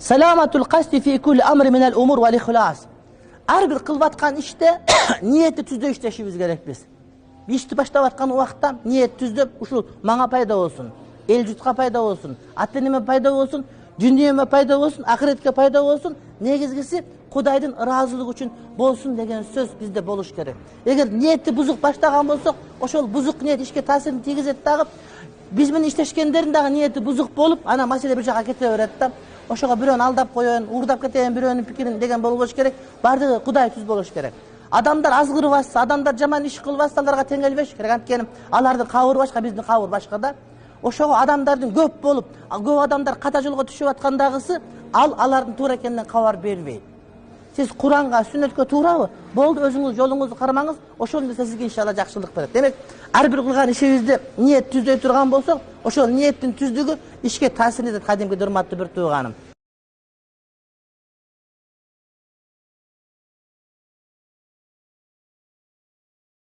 Саламатул касди фи кулли амри минал умур вал ихлас. Ар бир кылып аткан иште ниетти түздө иштешибиз керек биз. Ишти баштап аткан убакта ниет түздөп, ушул мага пайда болсун, эл журтка пайда болсун, ата энеме пайда болсун, дүнүйөмө пайда болсун, ахиретке пайда болсун, негизгиси Кудайдын ыраазылыгы үчүн болсун деген сөз бизде болуш керек. Эгер ниетти бузук баштаган болсок, ошол бузук ниет ишке таасирин тийгизет дагы, биз менен иштешкендердин дагы ниети бузук болуп, ана маселе бир жака кете берет да. Ошого бирөөнү алдап коёюн, уурдап кетейин бирөөнүн пикирин деген болбош керек. Бардыгы Кудай түз болуш керек. Адамдар азгырбашса, адамдар жаман иш кылбашса, аларга теңелбеш керек. Анткени алардын кабыры башка, биздин кабыр башка да. Ошого адамдардын көп болуп, көп адамдар ката жолго түшүп аткандагысы, алардын туура экенинен кабар бербейт. Сиз Куранга, сүннөткө туурабы? Болду, өзүңүз жолуңузду кармаңыз, ошол нерсе сизге иншалла жакшылык берет. Демек, ар бир кылган ишибизди ниет түздөй турган болсок, ошол ниеттин түздүгү ишке таасир этет, кадимки урматтуу бир тууганым.